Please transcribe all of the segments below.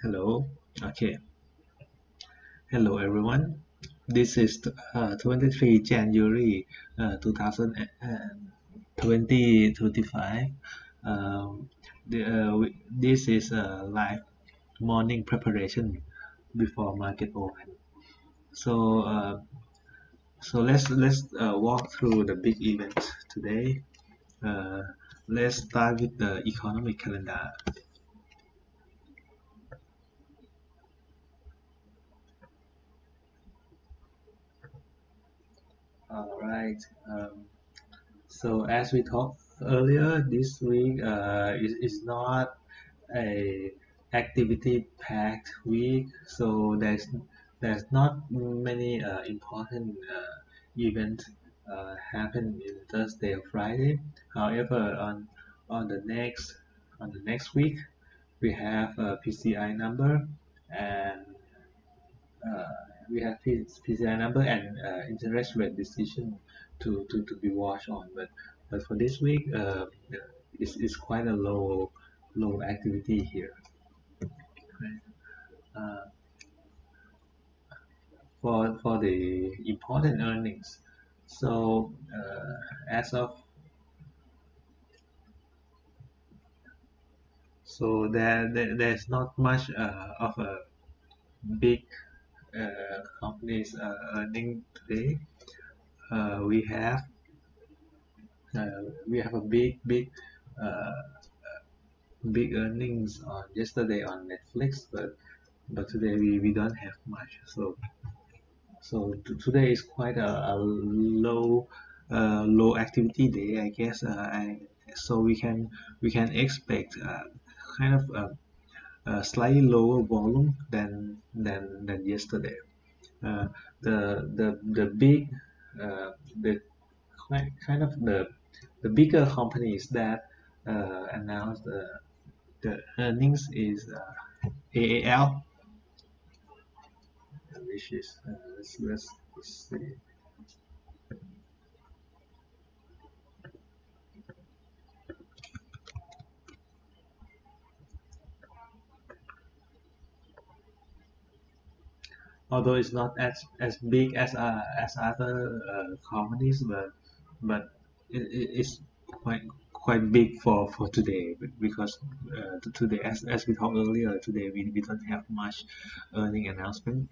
Hello. Okay. Hello, everyone. This is 23 January 2025. This is a live morning preparation before market open. So, let's walk through the big events today. Uh, let's start with the economic calendar. All right. So as we talked earlier, this week is not a activity packed week, so there's not many important events happen in Thursday or Friday. However, on the next on the next week, we have a PCI number and uh, PCI number and interest rate decision to be watched on. But for this week, it's quite a low activity here. Right? Uh, for the important earnings, so as of so there's not much of a big companies earning today. Uh, we have we have a uh, big earnings on yesterday on Netflix, but today we don't have much. Today is quite a low activity day, I guess. So we can expect kind of a slightly lower volume than yesterday. Uh, the big the kind of the bigger companies that announced the earnings is AAL, which is let's see. Although it's not as big as other companies, but it's quite big for today because today as we talked earlier today we don't have much earning announcement.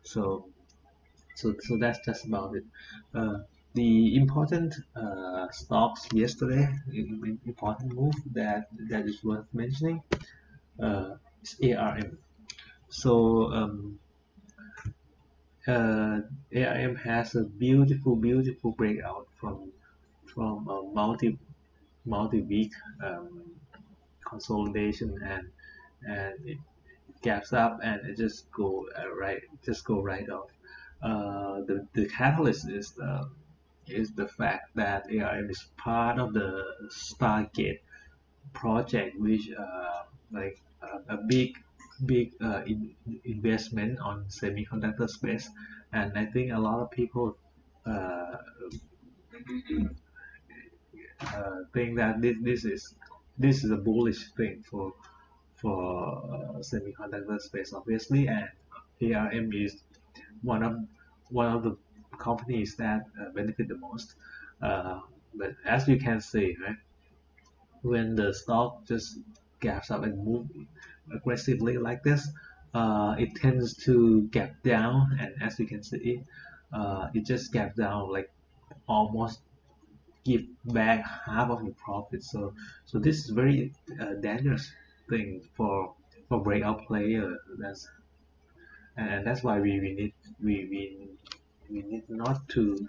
So so so that's just about it. uh, the important stocks yesterday, important move that is worth mentioning is ARM. So ARM has a beautiful breakout from a multi-week consolidation, and it gaps up and it just go right off. The catalyst is the fact that ARM is part of the Stargate project, which like a big investment on semiconductor space, and I think a lot of people uh, think that this is a bullish thing for semiconductor space, obviously, and ARM is one of one of the companies that benefit the most. Uh, but as you can see, right, when the stock just gaps up and move aggressively like this, it tends to gap down, and as you can see, it just gaps down like almost give back half of your profit. So this is very dangerous thing for breakout player. And that's why we need uh, not to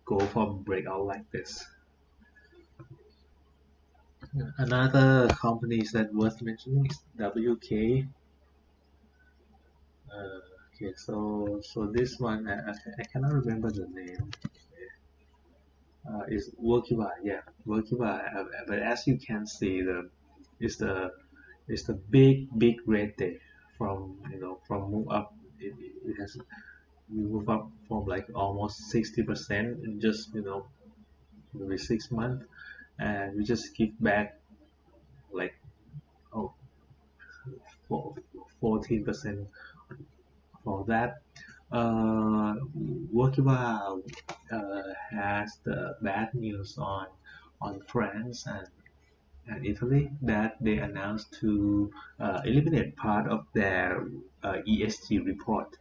go for breakout like this. Another companies that worth mentioning is WK. Okay, so this one I cannot remember the name. Is Workiva, yeah, Workiva. But as you can see, is the is the big red day from from move up. It has we move up from like almost 60% in just maybe 6 months, and we just give back like oh for 14% for that. Uh, Workiva has the bad news on France and Italy that they announced to eliminate part of their ESG report.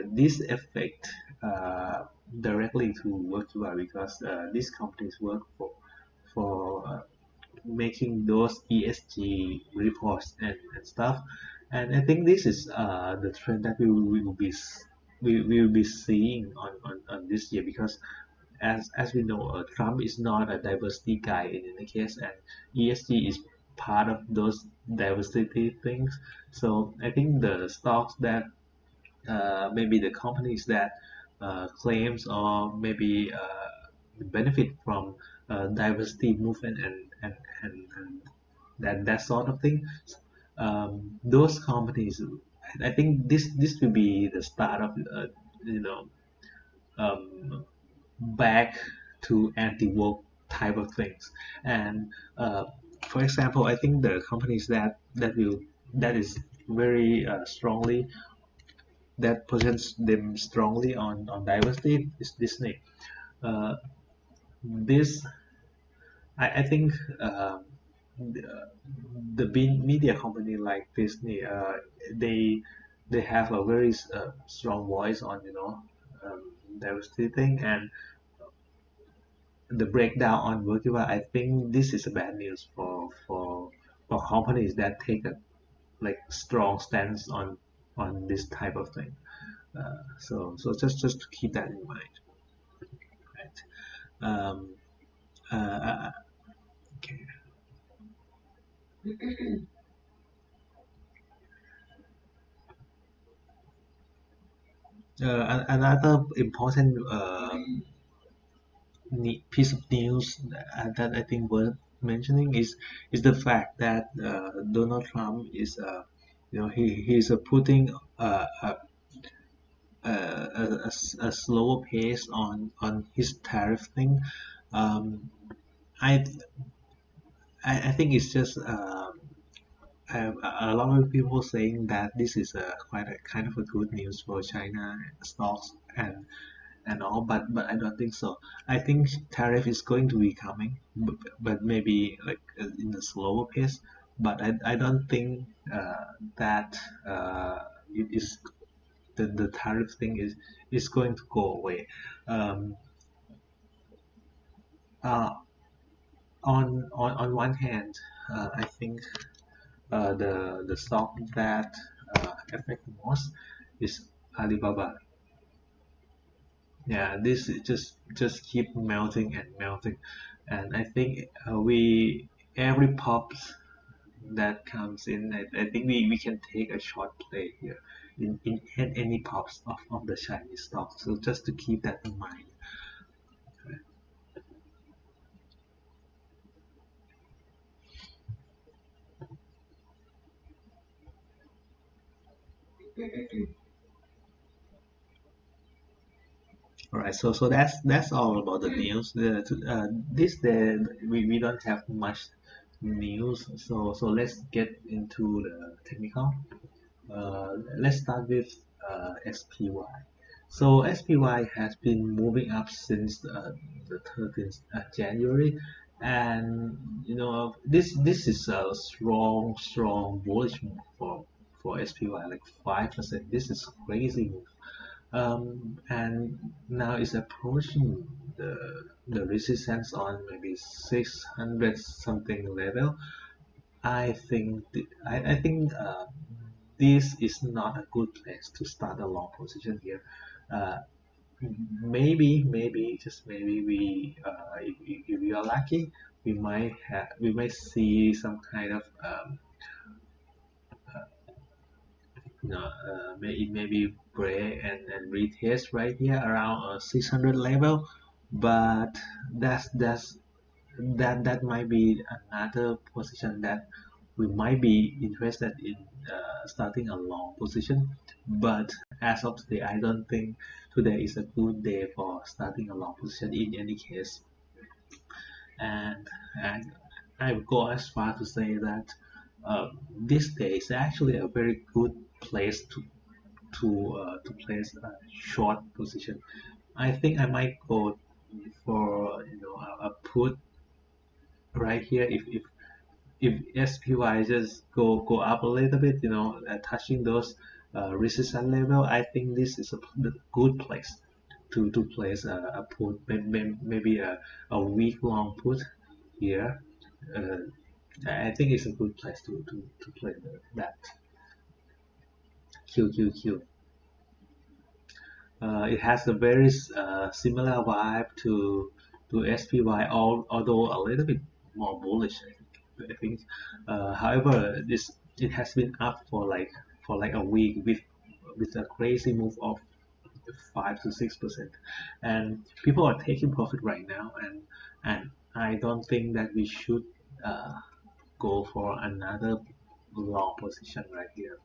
This affect uh, directly to Workiva because these companies work for making those ESG reports and stuff. And I think this is the trend that we will be seeing on this year because as we know, Trump is not a diversity guy in any case, and ESG is part of those diversity things. So I think the stocks that maybe the companies that claims or maybe benefit from diversity movement and that sort of thing. Those companies, I think this will be the start of you know um, back to anti-woke type of things. And for example, I think the companies that is very strongly that positions them strongly on diversity is Disney. Uh, this I think the, the big media company like Disney, they they have a very strong voice on diversity thing, and the breakdown on Workiva. I think this is a bad news for companies that take a like strong stance on this type of thing. So just to keep that in mind, right? Um, okay. Another important piece of news that I think worth mentioning is the fact that Donald Trump is he's putting a slower pace on his tariff thing. Um, I I think it's just a lot of people saying that this is a quite a kind of a good news for China stocks and all, but I don't think so. I think tariff is going to be coming, but maybe like in a slower pace. But I don't think that it is the tariff thing is going to go away. Um, uh, on one hand, I think the stock that affect most is Alibaba. Yeah, this is just keep melting and melting, and I think we every pops that comes in, I think we can take a short play here in any pops of the Chinese stock. So just to keep that in mind. All right, so that's all about the news. This day we don't have much news, so let's get into the technical. Let's start with SPY. So SPY has been moving up since the 13th January, and this is a strong bullish move for SPY, like 5%. This is crazy move. And now it's approaching the resistance on maybe 600 something level. I think this is not a good place to start a long position here. Uh, maybe just maybe if we are lucky, we might see some kind of maybe break and retest right here around 600 level, but that's that might be another position that we might be interested in starting a long position. But as of today, I don't think today is a good day for starting a long position in any case. And I would go as far to say that this day is actually a very good place to place a short position. I think I might go for a put right here if SPY just go up a little bit, touching those resistance level. I think this is a good place to place a put, maybe a week long put here. Uh, I think it's a good place to play that QQQ. It has a very similar vibe to SPY, although a little bit more bullish. I think. However, this it has been up for like a week with a crazy move of 5 to 6%, and people are taking profit right now, and I don't think that we should uh, go for another long position right here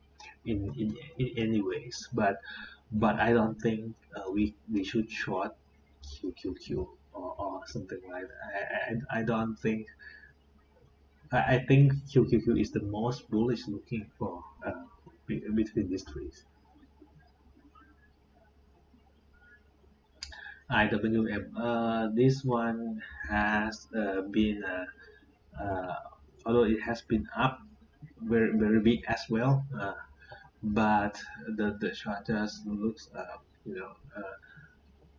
in any ways. But I don't think we should short QQQ or something like that. I don't think I think QQQ is the most bullish looking for between these three. IWM. This one has been although it has been up very big as well, but the chart just looks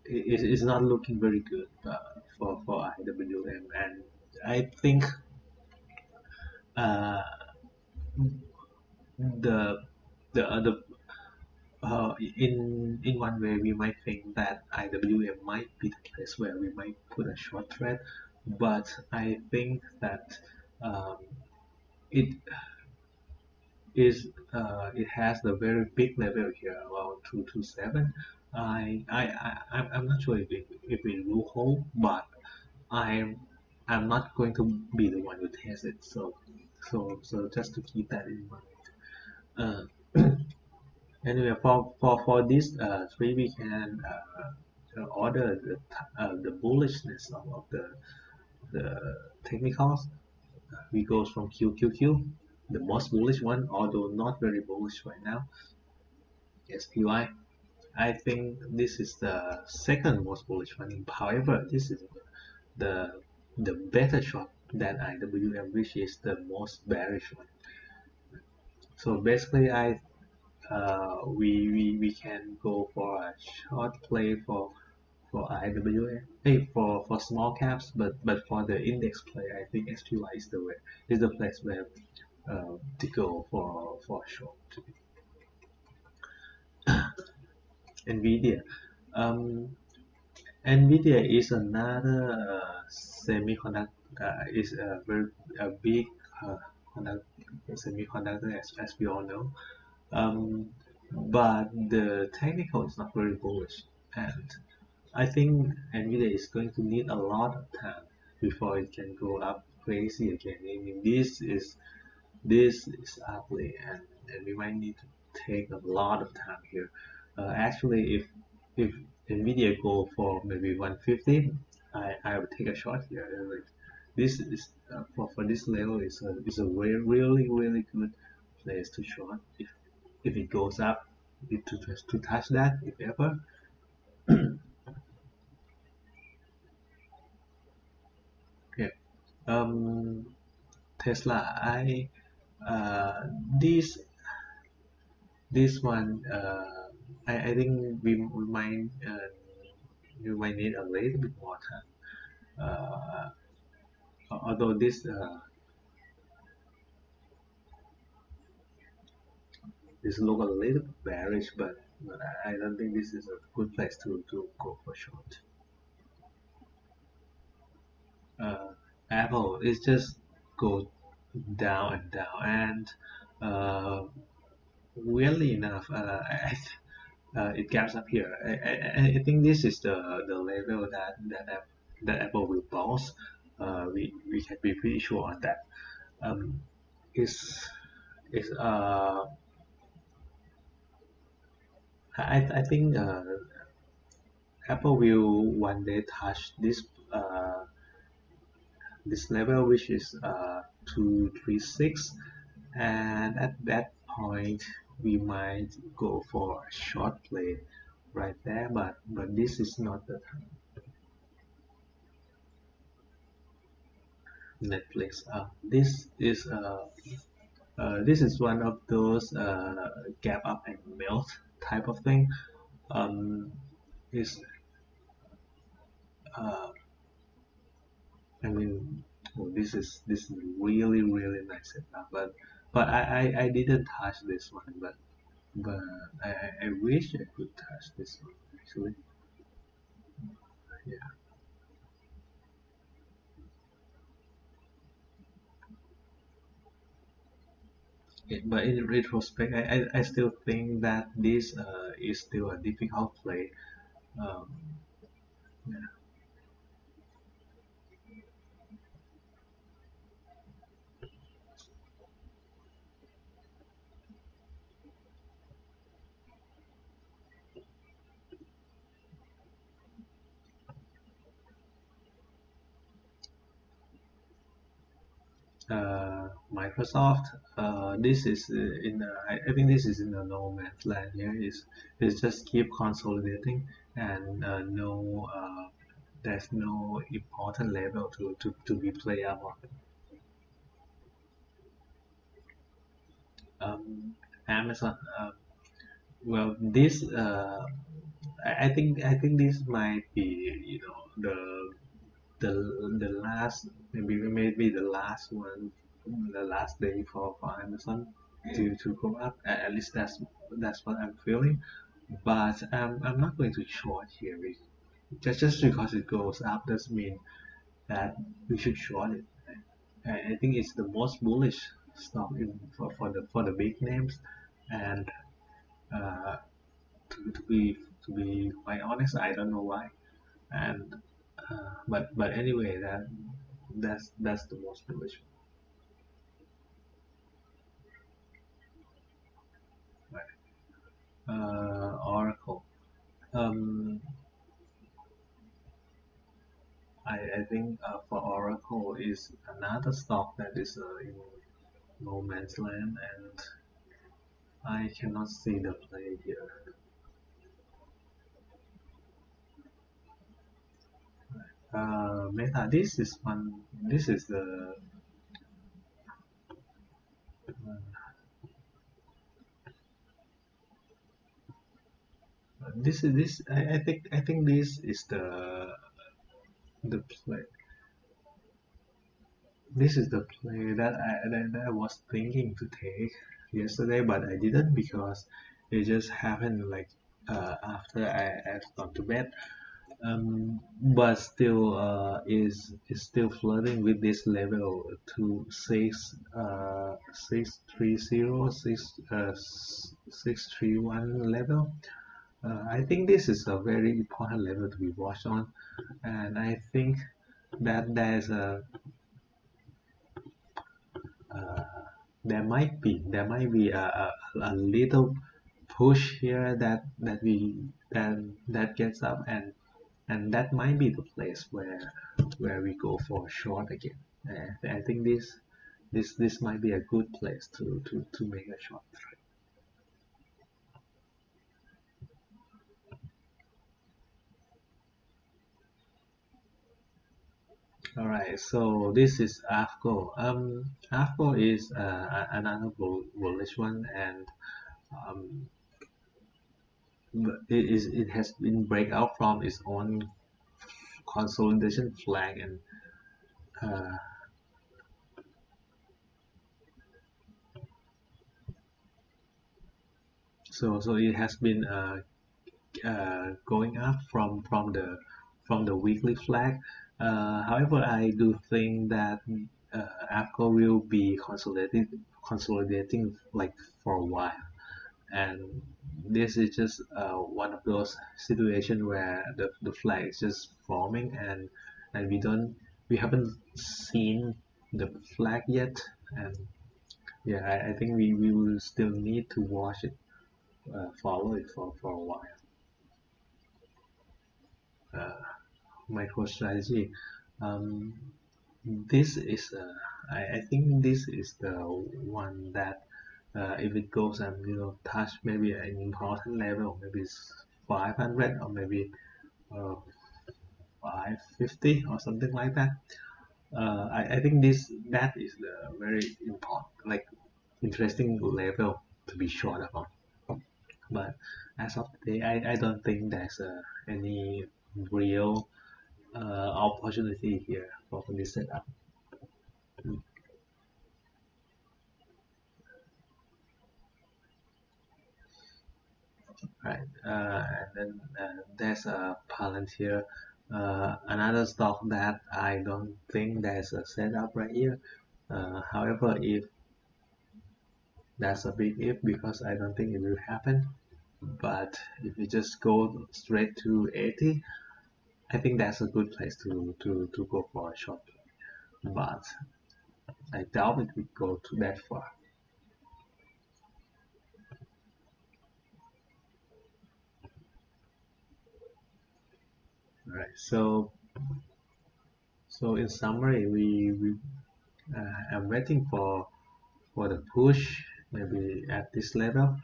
it's not looking very good for IWM, and I think uh, the the other in one way we might think that IWM might be the place where we might put a short thread, but I think that um, it it has a very big level here around 227. I'm not sure if it will hold, but I'm I'm not going to be the one who test it. So just to keep that in mind. Uh, Anyway, for this three, we can order the bullishness of the technicals. We go from QQQ, the most bullish one, although not very bullish right now. SPY. I think this is the second most bullish one. However, this is the the better shot than IWM, which is the most bearish one. So basically, we can go for a short play for IWM, hey, for small caps, but for the index play, I think SPY is the place where to go for short. Nvidia, um, Nvidia is another semiconductor. Is a very big uh, semiconductor as we all know. Um, but the technical is not very bullish, and I think Nvidia is going to need a lot of time before it can go up crazy again. I mean, this is ugly, and we might need to take a lot of time here. Actually, if Nvidia go for maybe 150, I would take a shot here. Like this is for this level is a really good place to short if it goes up to touch that if ever. Okay. um Tesla, uh this this one I think we might need a little bit more time, although this look a little bit bearish, but I don't think this is a good place to go for short. uh, Apple is just go down and down, and uh, weirdly enough, it gaps up here. I think this is the level that Apple will bounce. We can be pretty sure on that. Um, is is I think Apple will one day touch this level, which is 236. and at that point we might go for a short play right there, but this is not the time. Netflix. This is one of those gap up and melt type of thing. Um, is uh, I mean, oh, this is really nice setup, but I didn't touch this one, but I wish I could touch this one actually. Yeah. But in retrospect, I still think that this is still a difficult play. Um, yeah. Microsoft. This is I think this is in the no man's land here. Is just keep consolidating and no there's no important level to be played up on. Amazon. Well, this I think this might be the the last maybe the last one, the last day for Amazon to go up. At least that's what I'm feeling. But I'm not going to short here. Just because it goes up doesn't mean that we should short it. I think it's the most bullish stock for the big names, and uh, to be quite honest, I don't know why. And but anyway, that's the most bullish one. Right. Oracle. Um, I think for Oracle is another stock that is in no man's land, and I cannot see the play here. Meta. This is one. This is the. This is this. I think this is the play. This is the play that I was thinking to take yesterday, but I didn't because it just happened like after I've gone to bed. But still is still flirting with this level to 630 631 level. I think this is a very important level to be watched on, and I think that uh, there might be a little push here that gets up, and that might be the place where we go for short again. I think this might be a good place to make a short trade. All right, so this is AFCO. AFCO is another bullish one, and um, it has been break out from its own consolidation flag, and uh, so it has been going up from the weekly flag. However, I do think that APCO will be consolidating like for a while, and this is just one of those situations where the flag is just forming, and we haven't seen the flag yet, and yeah, I think we will still need to watch it, follow it for a while. uh, MicroStrategy. Um, this is I think this is the one that if it goes and touch maybe an important level, maybe it's 500 or maybe uh, 550 or something like that. I think that is the very important, like interesting level to be short about. But as of today, I don't think there's any real opportunity here for this setup. Right. And then there's a Palantir, another stock that I don't think there's a setup right here. However, if that's a big if, because I don't think it will happen. But if you just go straight to 80, I think that's a good place to go for a short play. But I doubt it will go to that far. Right. So in summary, we I'm waiting for the push maybe at this level,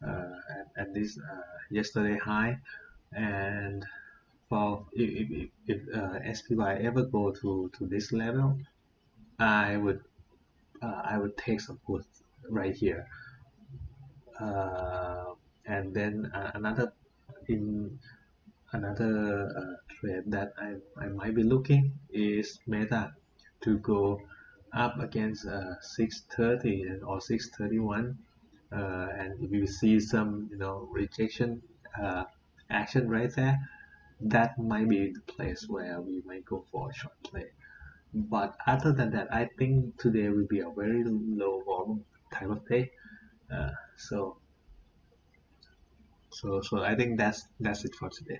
at this yesterday high, and for if SPY ever go to this level, I would I would take some put right here, uh, and then in another trade that I might be looking is Meta to go up against 630 or 631, and if you see some rejection uh, action right there, that might be the place where we might go for a short play. But other than that, I think today will be a very low volume type of day. Uh, so so I think that's it for today.